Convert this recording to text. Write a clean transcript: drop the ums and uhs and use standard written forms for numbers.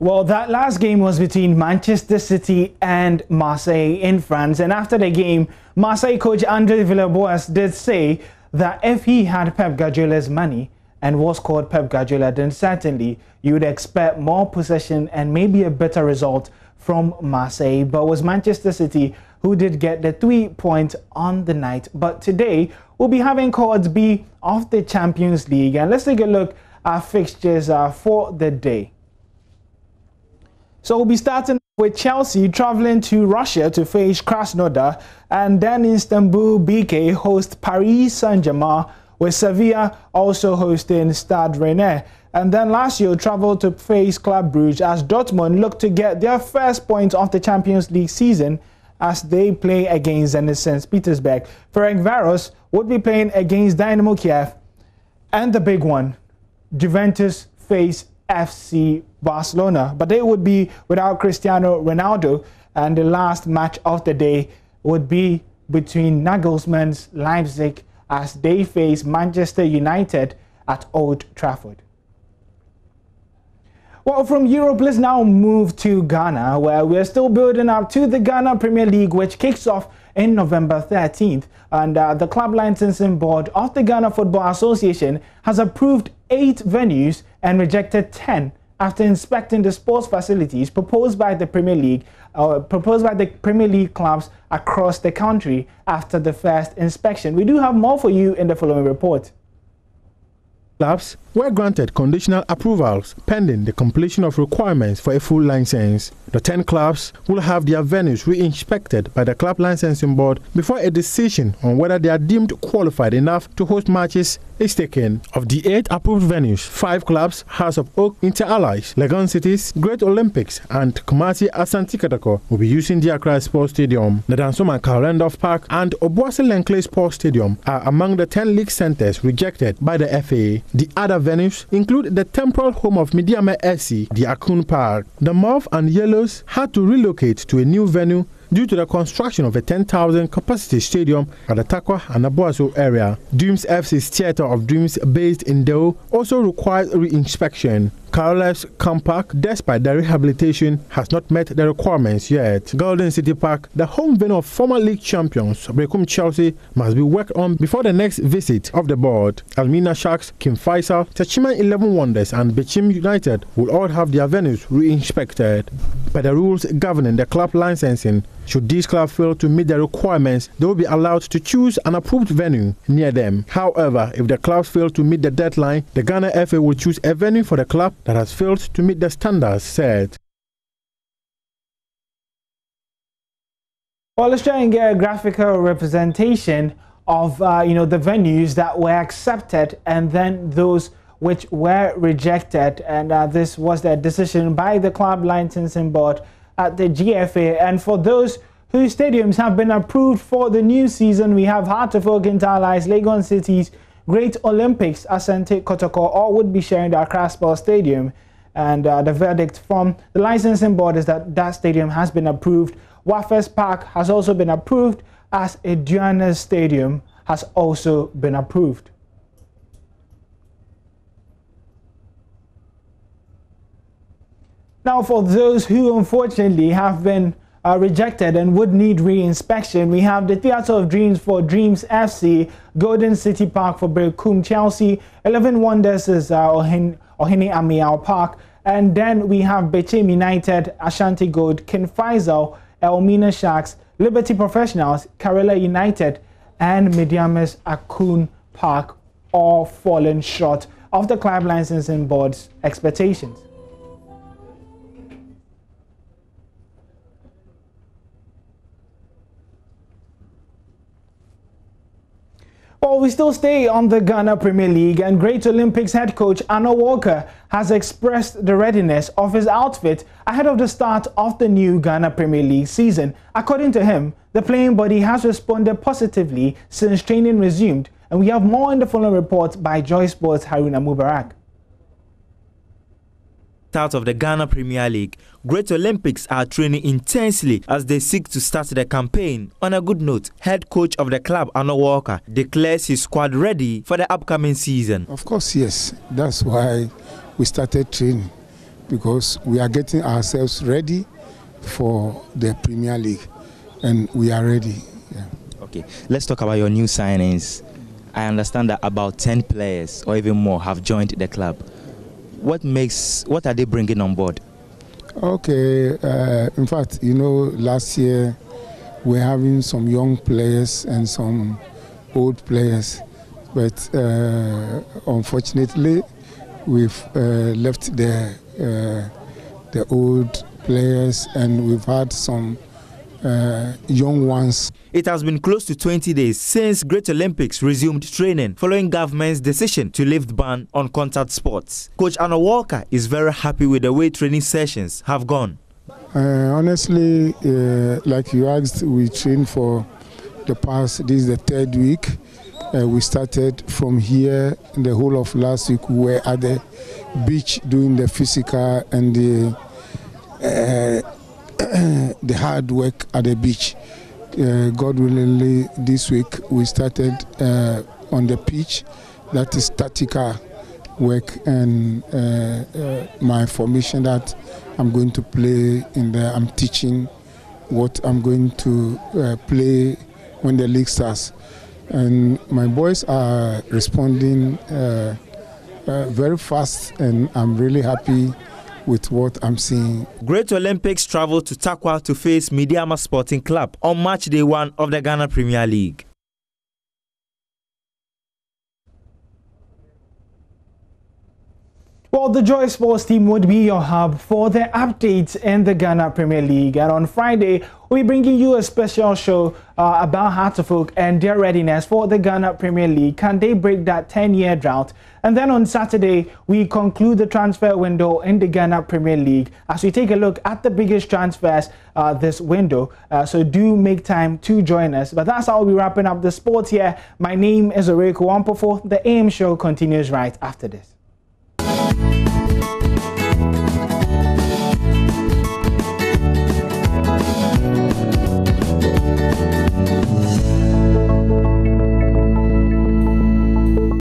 Well, that last game was between Manchester City and Marseille in France. And after the game, Marseille coach Andre Villas-Boas did say that if he had Pep Guardiola's money and was called Pep Guardiola, then certainly you would expect more possession and maybe a better result from Marseille. But it was Manchester City who did get the 3 points on the night. But today, we'll be having Chords B of the Champions League. And let's take a look at fixtures for the day. So we'll be starting with Chelsea traveling to Russia to face Krasnodar, and then Istanbul BK host Paris Saint-Germain, with Sevilla also hosting Stade Rennais. And then Lazio travel to face Club Brugge as Dortmund look to get their first point of the Champions League season as they play against Zenit St. Petersburg. Ferencváros would be playing against Dynamo Kiev, and the big one, Juventus face FC Barcelona, but they would be without Cristiano Ronaldo, and the last match of the day would be between Nagelsmann's Leipzig as they face Manchester United at Old Trafford. Well, from Europe, let's now move to Ghana, where we're still building up to the Ghana Premier League, which kicks off in November 13th. And the club licensing board of the Ghana Football Association has approved 8 venues and rejected 10 after inspecting the sports facilities proposed by the Premier League clubs across the country after the first inspection. We do have more for you in the following report. Clubs were granted conditional approvals pending the completion of requirements for a full license. The 10 clubs will have their venues re-inspected by the club licensing board before a decision on whether they are deemed qualified enough to host matches is taken. Of the 8 approved venues, 5 clubs, House of Oak, Inter Allies, Legon Cities, Great Olympics and Kumasi Asante Kotoko will be using the Accra Sports Stadium. The Dansoman Karl Randolph Park and Obuasi Lenkley Sports Stadium are among the 10 league centres rejected by the FA. The other venues include the temporal home of Midiame SC, the Akun Park. The Mauve and Yellows had to relocate to a new venue due to the construction of a 10,000 capacity stadium at the Takwa and Abuaso area. Dreams FC's Theatre of Dreams based in Deo also requires re-inspection. Carol's Camp Park, despite the rehabilitation, has not met the requirements yet. Golden City Park, the home venue of former league champions Brekum Chelsea, must be worked on before the next visit of the board. Almina Sharks, King Faisal, Tachima 11 Wonders and Bechim United will all have their venues re-inspected. By the rules governing the club licensing, should these clubs fail to meet the requirements, they will be allowed to choose an approved venue near them. However, if the clubs fail to meet the deadline, the Ghana FA will choose a venue for the club that has failed to meet the standards set. Well, let's try and get a graphical representation of the venues that were accepted and then those which were rejected. And this was the decision by the club licensing board at the GFA. And for those whose stadiums have been approved for the new season, we have Heart of Oak, Inter Allies, Legon Cities, Great Olympics, Asante Kotoko, all would be sharing the Accra Sports Stadium. And the verdict from the licensing board is that that stadium has been approved. Wafers Park has also been approved, as Aduana Stadium has also been approved. Now, for those who unfortunately have been rejected and would need re-inspection, we have the Theatre of Dreams for Dreams FC, Golden City Park for Brekum Chelsea, 11 Wonders is Ohene Amiao Park, and then we have Bechim United, Ashanti Gold, King Faisal, Elmina Sharks, Liberty Professionals, Karela United, and Midiame's Akun Park, all fallen short of the club licensing board's expectations. Well, we still stay on the Ghana Premier League, and Great Olympics head coach Anna Walker has expressed the readiness of his outfit ahead of the start of the new Ghana Premier League season. According to him, the playing body has responded positively since training resumed, and we have more in the following report by Joy Sports' Haruna Mubarak. Out of the Ghana Premier League, Great Olympics are training intensely as they seek to start the campaign. On a good note, head coach of the club, Anna Walker, declares his squad ready for the upcoming season. Of course, yes. That's why we started training. because we are getting ourselves ready for the Premier League, and we are ready. Yeah. Okay, let's talk about your new signings. I understand that about 10 players or even more have joined the club. What are they bringing on board? Okay, in fact, you know, last year we're having some young players and some old players, but unfortunately we've left the old players and we've had some young ones. It has been close to 20 days since Great Olympics resumed training following government's decision to lift ban on contact sports. Coach Arno Walker is very happy with the way training sessions have gone. Honestly, like you asked, we trained for the past, this is the 3rd week. We started from here in the whole of last week. We were at the beach doing the physical and the hard work at the beach. God willingly, this week we started on the pitch. That is tactical work and my formation that I'm going to play in there. I'm teaching what I'm going to play when the league starts. And my boys are responding very fast, and I'm really happy with what I'm seeing. Great Olympics travel to Takwa to face Midiama Sporting Club on match day 1 of the Ghana Premier League. Well, the Joy Sports team would be your hub for the updates in the Ghana Premier League. And on Friday, we'll be bringing you a special show about Hartlepool and their readiness for the Ghana Premier League. Can they break that 10-year drought? And then on Saturday, we conclude the transfer window in the Ghana Premier League as we take a look at the biggest transfers this window. So do make time to join us. But that's how we'll be wrapping up the sports here. My name is Oreko Wampofo. The AM show continues right after this.